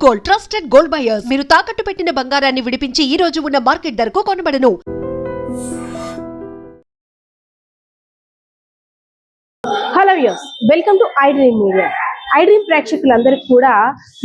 Gold, trusted gold buyers. మీరు తాకట్టు పెట్టిన బంగారాన్ని విడిపించి ఈ రోజు ఉన్న మార్కెట్ ధరకు కొనబడను. Hello viewers, welcome to I dream media. I dream ప్రేక్షకులందరికీ కూడా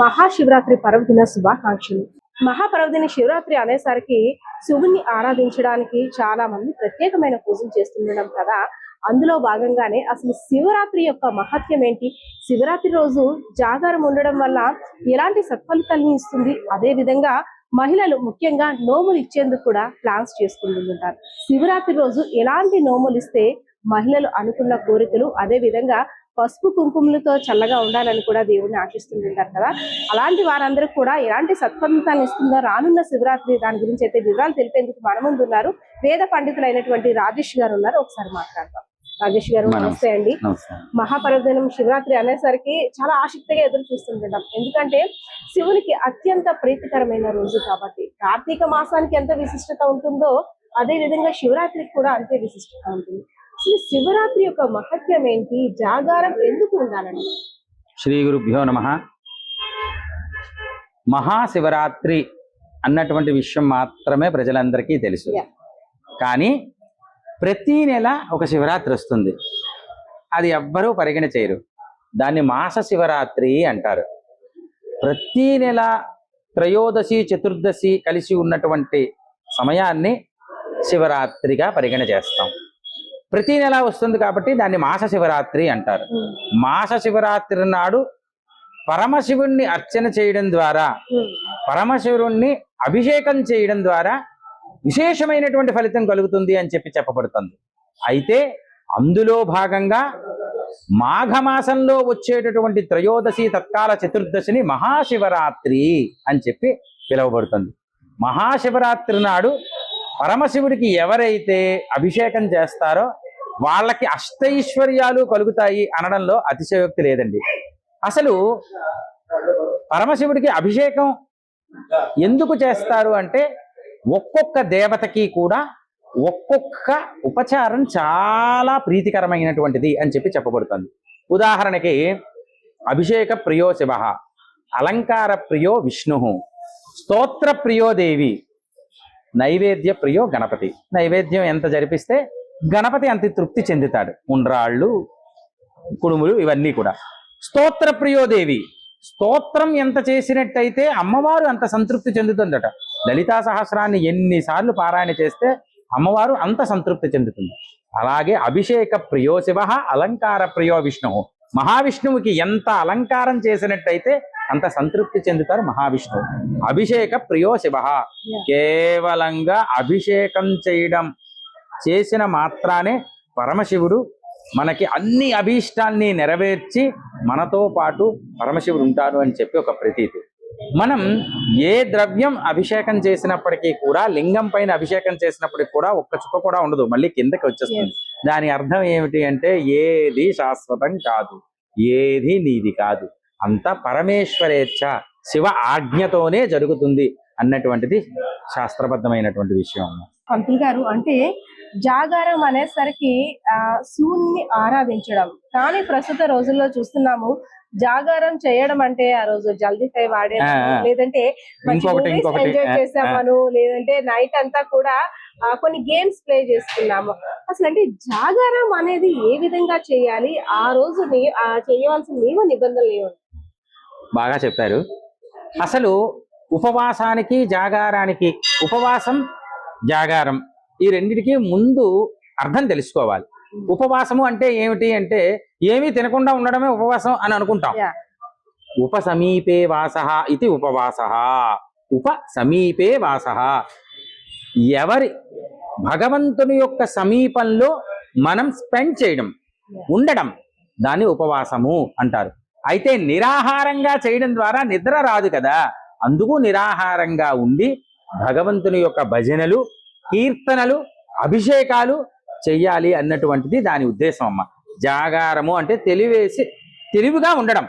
మహాశివరాత్రి పర్వదిన శుభాకాంక్షలు. మహాపర్వదిన శివరాత్రి అనేసరికి శివుని ఆరాధించడానికి చాలా మంది ప్రత్యేకమైన పూజలు చేస్తుండడం కదా. అందులో భాగంగానే అసలు శివరాత్రి యొక్క మహత్యం ఏంటి, శివరాత్రి రోజు జాగారం ఉండడం వల్ల ఎలాంటి సత్ఫలితాలను ఇస్తుంది, అదే విధంగా మహిళలు ముఖ్యంగా నోములు ఇచ్చేందుకు కూడా ప్లాన్స్ చేసుకుంటుంటారు. శివరాత్రి రోజు ఎలాంటి నోములు ఇస్తే మహిళలు అనుకున్న కోరికలు, అదే విధంగా పసుపు కుంకుమలతో చల్లగా ఉండాలని కూడా దేవుడిని ఆశిస్తుంటారు కదా. అలాంటి వారందరూ కూడా ఎలాంటి సత్ఫలితాన్ని ఇస్తుందో రానున్న శివరాత్రి దాని గురించి అయితే వివరాలు తెలిపేందుకు మన ముందు ఉన్నారు వేద పండితులైనటువంటి రాజేష్ గారు ఉన్నారు. ఒకసారి మాట్లాడతాం. రాజేష్ గారు నమస్తే అండి. మహాపర్వదినం శివరాత్రి అనేసరికి చాలా ఆసక్తిగా ఎదురు చూస్తుంటాం, ఎందుకంటే శివునికి అత్యంత ప్రీతికరమైన రోజు కాబట్టి. కార్తీక మాసానికి ఎంత విశిష్టత ఉంటుందో అదే విధంగా శివరాత్రికి కూడా అంతే విశిష్టత ఉంటుంది. అసలు శివరాత్రి యొక్క మహత్యం ఏంటి, జాగారం ఎందుకు ఉండాలండి? శ్రీ గురుభ్యో నమః. మహాశివరాత్రి అన్నటువంటి విషయం మాత్రమే ప్రజలందరికీ తెలుసు, కానీ ప్రతి నెల ఒక శివరాత్రి వస్తుంది. అది ఎవ్వరూ పరిగణ చేయరు. దాన్ని మాస శివరాత్రి అంటారు. ప్రతి నెల త్రయోదశి చతుర్దశి కలిసి ఉన్నటువంటి సమయాన్ని శివరాత్రిగా పరిగణ చేస్తాం. ప్రతి నెల వస్తుంది కాబట్టి దాన్ని మాస శివరాత్రి అంటారు. మాస శివరాత్రి నాడు పరమశివుణ్ణి అర్చన చేయడం ద్వారా, పరమశివుణ్ణి అభిషేకం చేయడం ద్వారా విశేషమైనటువంటి ఫలితం కలుగుతుంది అని చెప్పబడుతుంది. అయితే అందులో భాగంగా మాఘమాసంలో వచ్చేటటువంటి త్రయోదశి తత్కాల చతుర్దశిని మహాశివరాత్రి అని చెప్పి పిలువబడుతుంది. మహాశివరాత్రి నాడు పరమశివుడికి ఎవరైతే అభిషేకం చేస్తారో వాళ్ళకి అష్టైశ్వర్యాలు కలుగుతాయి అనడంలో అతిశయోక్తి లేదండి. అసలు పరమశివుడికి అభిషేకం ఎందుకు చేస్తారు అంటే, ఒక్కొక్క దేవతకి కూడా ఒక్కొక్క ఉపచారం చాలా ప్రీతికరమైనటువంటిది అని చెప్పబడుతుంది. ఉదాహరణకి అభిషేక ప్రియో శివ, అలంకార ప్రియో విష్ణు, స్తోత్ర ప్రియో దేవి, నైవేద్య ప్రియో గణపతి. నైవేద్యం ఎంత జరిపిస్తే గణపతి అంత తృప్తి చెందుతాడు. ఉండ్రాళ్ళు, కుడుములు ఇవన్నీ కూడా. స్తోత్ర ప్రియో దేవి, స్తోత్రం ఎంత చేసినట్టయితే అమ్మవారు అంత సంతృప్తి చెందుతుందట. లలితా సహస్రాన్ని ఎన్నిసార్లు పారాయణ చేస్తే అమ్మవారు అంత సంతృప్తి చెందుతుంది. అలాగే అభిషేక ప్రియో శివ, అలంకార ప్రియో విష్ణు. మహావిష్ణువుకి ఎంత అలంకారం చేసినట్టయితే అంత సంతృప్తి చెందుతారు మహావిష్ణువు. అభిషేక ప్రియో శివ, కేవలంగా అభిషేకం చేసిన మాత్రానే పరమశివుడు మనకి అన్ని అభీష్టాల్ని నెరవేర్చి మనతో పాటు పరమశివుడు ఉంటాడు అని చెప్పి ఒక ప్రతీతి. మనం ఏ ద్రవ్యం అభిషేకం చేసినప్పటికీ కూడా, లింగం పైన అభిషేకం చేసినప్పటికీ కూడా ఒక్క చుక్క కూడా ఉండదు, మళ్ళీ కిందకి వచ్చేస్తుంది. దాని అర్థం ఏమిటి అంటే, ఏది శాశ్వతం కాదు, ఏది నీది కాదు, అంతా పరమేశ్వరేచ్ఛ, శివ ఆజ్ఞతోనే జరుగుతుంది అన్నటువంటిది శాస్త్రబద్ధమైనటువంటి విషయం. పంతులు గారు, అంటే జాగారం అనేసరికి శివుణ్ణి ఆరాధించడం, కానీ ప్రస్తుత రోజుల్లో చూస్తున్నాము జాగారం చేయడం అంటే ఆ రోజు జల్దీ ఫై వాడే, లేదంటే ఎంజాయ్ చేసామను, లేదంటే నైట్ అంతా కూడా కొన్ని గేమ్స్ ప్లే చేస్తున్నాము. అసలు అంటే జాగారం అనేది ఏ విధంగా చేయాలి, ఆ రోజు చేయవలసిన నియమ నిబంధనలు ఏమి? బాగా చెప్పారు. అసలు ఉపవాసానికి జాగారానికి, ఉపవాసం జాగారం ఈ రెండిటికి ముందు అర్థం తెలుసుకోవాలి. ఉపవాసము అంటే ఏమిటి అంటే, ఏమీ తినకుండా ఉండడమే ఉపవాసం అని అనుకుంటాం. ఉపసమీపే వాసః ఇది ఉపవాసః. ఉపసమీపే వాసః, ఎవరి భగవంతుని యొక్క సమీపంలో మనం స్పెండ్ చేయడం, ఉండడం, దాన్ని ఉపవాసము అంటారు. అయితే నిరాహారంగా చేయడం ద్వారా నిద్ర రాదు కదా, అందుకు నిరాహారంగా ఉండి భగవంతుని యొక్క భజనలు, కీర్తనలు, అభిషేకాలు చెయ్యాలి అన్నటువంటిది దాని ఉద్దేశం అమ్మ. జాగారము అంటే తెలివిగా ఉండడం.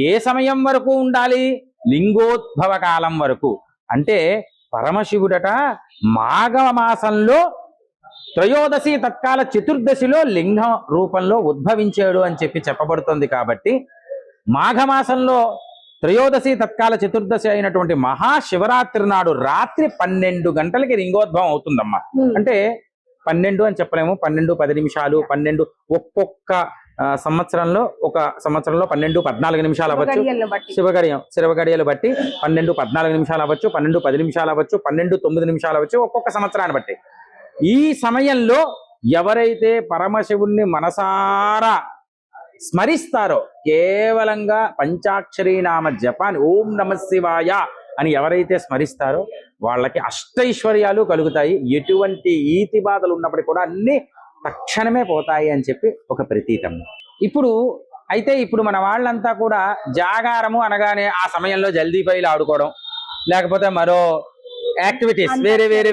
ఏ సమయం వరకు ఉండాలి? లింగోద్భవ కాలం వరకు. అంటే పరమశివుడట మాఘమాసంలో త్రయోదశి తత్కాల చతుర్దశిలో లింగ రూపంలో ఉద్భవించాడు అని చెప్పబడుతుంది. కాబట్టి మాఘమాసంలో త్రయోదశి తత్కాల చతుర్దశి అయినటువంటి మహాశివరాత్రి నాడు రాత్రి 12 గంటలకి లింగోద్భవం అవుతుందమ్మా. అంటే 12 అని చెప్పలేము, 12, 10 నిమిషాలు, 12 ఒక్కొక్క సంవత్సరంలో 12, 14 నిమిషాలు అవ్వచ్చు. శివగడియలు బట్టి 12, 14 నిమిషాలు అవ్వచ్చు, 12, 10 నిమిషాలు అవ్వచ్చు, 12, 9 నిమిషాలు అవ్వచ్చు, ఒక్కొక్క సంవత్సరాన్ని బట్టి. ఈ సమయంలో ఎవరైతే పరమశివుణ్ణి మనసారా స్మరిస్తారో, కేవలంగా పంచాక్షరీ నామ జపాన్ని ఓం నమ శివాయ అని ఎవరైతే స్మరిస్తారో వాళ్ళకి అష్టైశ్వర్యాలు కలుగుతాయి. ఎటువంటి ఈతి బాధలు ఉన్నప్పటికీ కూడా అన్ని తక్షణమే పోతాయి అని చెప్పి ఒక ప్రతీతం. ఇప్పుడు మన వాళ్ళంతా కూడా జాగారము అనగానే ఆ సమయంలో జల్దీ ఫైల్ ఆడుకోవడం, లేకపోతే మరో యాక్టివిటీస్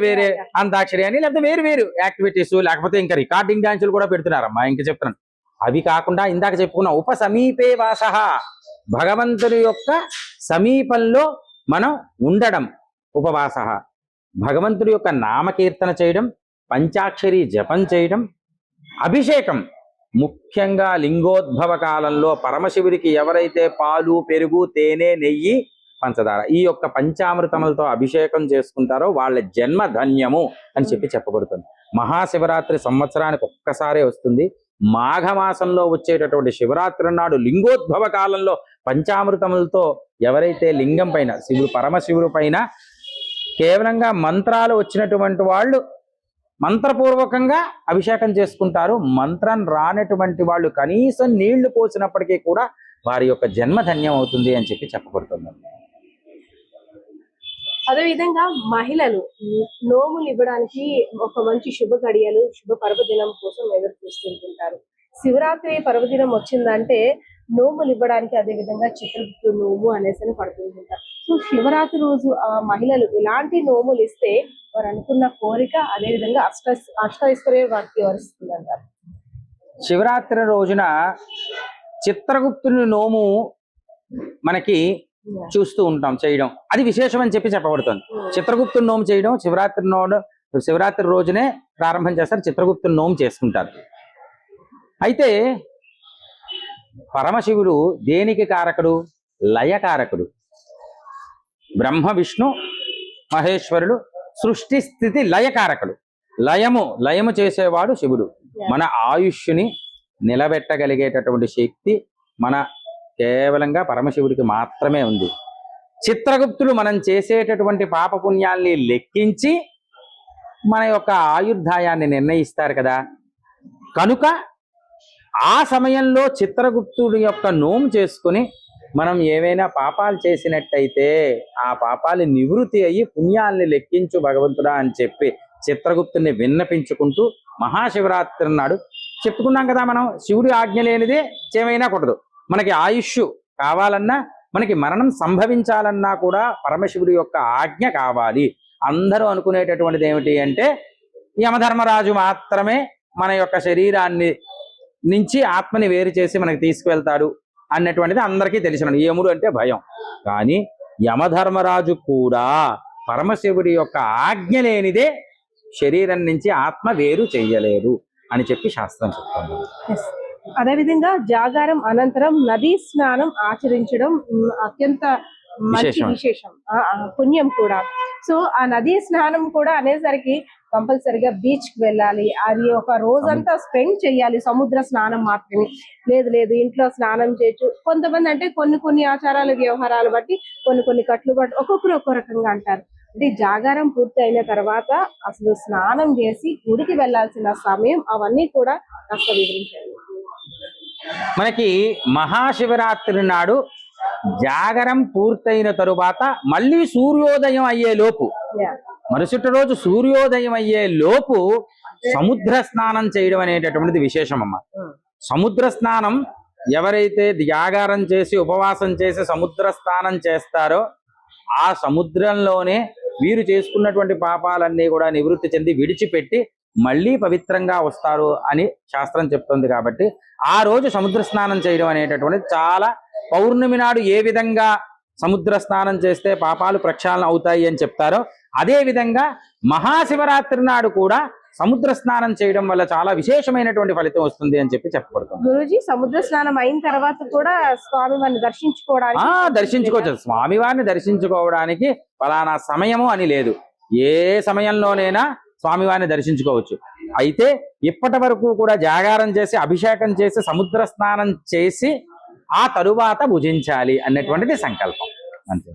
వేరే అంతాక్షరి అని, లేకపోతే వేరు యాక్టివిటీస్, లేకపోతే ఇంకా రికార్డింగ్ డాన్సులు కూడా పెడుతున్నారమ్మా. ఇంకా చెప్తున్నాను, అవి కాకుండా ఇందాక చెప్పుకున్న ఉపసమీపే వాసః, భగవంతుని యొక్క సమీపంలో మనం ఉండడం, ఉపవాసః, భగవంతుడి యొక్క నామకీర్తన చేయడం, పంచాక్షరి జపం చేయడం, అభిషేకం. ముఖ్యంగా లింగోద్భవ కాలంలో పరమశివుడికి ఎవరైతే పాలు, పెరుగు, తేనె, నెయ్యి, పంచదార ఈ యొక్క పంచామృతములతో అభిషేకం చేసుకుంటారో వాళ్ళ జన్మ ధన్యము అని చెప్పబడుతుంది. మహాశివరాత్రి సంవత్సరానికి ఒక్కసారే వస్తుంది. మాఘమాసంలో వచ్చేటటువంటి శివరాత్రి నాడు లింగోద్భవ కాలంలో పంచామృతములతో ఎవరైతే లింగం పైన పరమశివుడు పైన కేవలంగా మంత్రాలు వచ్చినటువంటి వాళ్ళు మంత్రపూర్వకంగా అభిషేకం చేసుకుంటారు. మంత్రం రానటువంటి వాళ్ళు కనీసం నీళ్లు పోసినప్పటికీ కూడా వారి యొక్క జన్మ ధన్యం అవుతుంది అని చెప్పబడుతుంది. అదేవిధంగా మహిళలు నోములు ఇవ్వడానికి ఒక మంచి శుభ గడియలు, శుభ పర్వదినం కోసం ఎదురు చూస్తుంటారు. శివరాత్రి పర్వదినం వచ్చిందంటే నోములు ఇవ్వడానికి, అదేవిధంగా చిత్రగుప్తు నోము అనేసి పడుతుంటారు. సో శివరాత్రి రోజు ఆ మహిళలు ఇలాంటి నోములు ఇస్తే వారు అనుకున్న కోరిక, అదేవిధంగా అష్టైశ్వర్యం వారికి వరిస్తుందంటారు. శివరాత్రి రోజున చిత్రగుప్తుని నోము మనకి చూస్తూ ఉంటాం చేయడం, అది విశేషం అని చెప్పబడుతుంది. చిత్రగుప్తుని నోము చేయడం శివరాత్రి రోజునే ప్రారంభం చేస్తారు, చిత్రగుప్తుని నోము చేసుకుంటారు. అయితే పరమశివుడు దేనికి కారకుడు? లయకారకుడు. బ్రహ్మ, విష్ణు, మహేశ్వరుడు సృష్టి స్థితి లయకారకుడు. లయము చేసేవాడు శివుడు. మన ఆయుష్ని నిలబెట్టగలిగేటటువంటి శక్తి మన కేవలంగా పరమశివుడికి మాత్రమే ఉంది. చిత్రగుప్తులు మనం చేసేటటువంటి పాపపుణ్యాల్ని లెక్కించి మన యొక్క ఆయుర్దాయాన్ని నిర్ణయిస్తారు కదా. కనుక ఆ సమయంలో చిత్రగుప్తుడి యొక్క నోము చేసుకుని మనం ఏవైనా పాపాలు చేసినట్టయితే ఆ పాపాలు నివృత్తి అయ్యి పుణ్యాల్ని లెక్కించు భగవంతుడా అని చెప్పి చిత్రగుప్తుని విన్నపించుకుంటూ మహాశివరాత్రి నాడు చెప్పుకున్నాం కదా మనం, శివుడి ఆజ్ఞ లేనిదే ఏమైనా కొట్టదు. మనకి ఆయుష్ కావాలన్నా, మనకి మరణం సంభవించాలన్నా కూడా పరమశివుడి యొక్క ఆజ్ఞ కావాలి. అందరూ అనుకునేటటువంటిది ఏమిటి అంటే యమధర్మరాజు మాత్రమే మన యొక్క శరీరాన్ని నుంచి ఆత్మని వేరు చేసి మనకి తీసుకువెళ్తాడు అన్నటువంటిది అందరికీ తెలిసిన. యముడు అంటే భయం. కానీ యమధర్మరాజు కూడా పరమశివుడి యొక్క ఆజ్ఞ లేనిదే శరీరం నుంచి ఆత్మ వేరు చెయ్యలేదు అని చెప్పి శాస్త్రం చెప్తుంది. అదేవిధంగా జాగారం అనంతరం నదీ స్నానం ఆచరించడం అత్యంత మంచి విశేషం, పుణ్యం కూడా. సో ఆ నదీ స్నానం కూడా అనేసరికి కంపల్సరిగా బీచ్ కి వెళ్ళాలి, అది ఒక రోజంతా స్పెండ్ చేయాలి. సముద్ర స్నానం మాత్రమే లేదు ఇంట్లో స్నానం చేయొచ్చు. కొంతమంది అంటే కొన్ని ఆచారాలు, వ్యవహారాలు బట్టి కొన్ని కట్లు బట్టి ఒక్కొక్కరు ఒక్కో రకంగా అంటారు. అంటే జాగారం పూర్తి అయిన తర్వాత అసలు స్నానం చేసి గుడికి వెళ్లాల్సిన సమయం, అవన్నీ కూడా కాస్త వివరించాలి. మనకి మహాశివరాత్రి నాడు జాగరం పూర్తయిన తరువాత మళ్ళీ సూర్యోదయం అయ్యే లోపు, మరుసటి రోజు సూర్యోదయం అయ్యే లోపు సముద్ర స్నానం చేయడం అనేటటువంటిది విశేషమమ్మ. సముద్ర స్నానం ఎవరైతే జాగారం చేసి ఉపవాసం చేసి సముద్ర స్నానం చేస్తారో ఆ సముద్రంలోనే వీరు చేసుకున్నటువంటి పాపాలన్నీ కూడా నివృత్తి చెంది విడిచిపెట్టి మళ్ళీ పవిత్రంగా వస్తారు అని శాస్త్రం చెప్తుంది. కాబట్టి ఆ రోజు సముద్ర స్నానం చేయడం అనేటటువంటిది చాలా, పౌర్ణమి నాడు ఏ విధంగా సముద్ర స్నానం చేస్తే పాపాలు ప్రక్షాళన అవుతాయి అని చెప్తారో అదే విధంగా మహాశివరాత్రి నాడు కూడా సముద్ర స్నానం చేయడం వల్ల చాలా విశేషమైనటువంటి ఫలితం వస్తుంది అని చెప్పి చెప్పబడుతుంది. గురూజీ, సముద్ర స్నానం అయిన తర్వాత కూడా స్వామి వారిని దర్శించుకోవడానికి దర్శించుకోవచ్చు. స్వామివారిని దర్శించుకోవడానికి ఫలానా సమయము అని లేదు, ఏ సమయంలోనైనా స్వామివారిని దర్శించుకోవచ్చు. అయితే ఇప్పటి వరకు కూడా జాగారం చేసి అభిషేకం చేసి సముద్ర స్నానం చేసి ఆ తరువాత భుజించాలి అన్నటువంటిది సంకల్పం అంతే.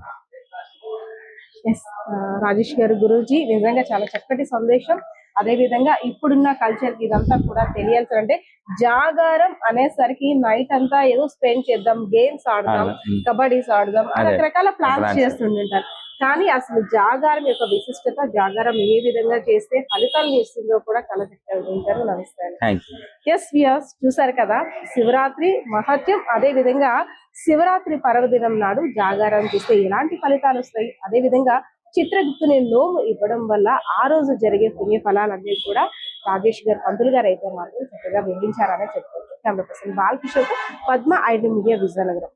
రాజేష్ గారు, గురూజీ నిజంగా చాలా చక్కటి సందేశం. అదే విధంగా ఇప్పుడున్న కల్చర్ కి ఇదంతా కూడా తెలియాల్సి, అంటే జాగారం అనేసరికి నైట్ అంతా ఏదో స్పెండ్ చేద్దాం, గేమ్స్ ఆడదాం, కబడ్డీస్ ఆడదాం, రకరకాల ప్లాన్స్ చేస్తుంటారు. కానీ అసలు జాగారం యొక్క విశిష్టత, జాగారం ఏ విధంగా చేస్తే ఫలితాలు ఇస్తుందో కూడా కళ చెప్తారు. నమస్కారం. ఎస్ వ్యూయర్స్, చూసారు కదా శివరాత్రి మహత్యం. అదే విధంగా శివరాత్రి పర్వదినం నాడు జాగారం చేస్తే ఎలాంటి ఫలితాలు వస్తాయి, అదే విధంగా చిత్రగుప్తుని నోము ఇవ్వడం వల్ల ఆ రోజు జరిగే పుణ్య ఫలాలన్నీ కూడా రాజేష్ గారు, పంతులు గారు అయితే మాత్రం చక్కగా వివరించారనే చెప్పుకోవచ్చు. 100% బాలకిషోర్, పద్మ, ఐడ్రీమ్ మీడియా, విజయనగరం.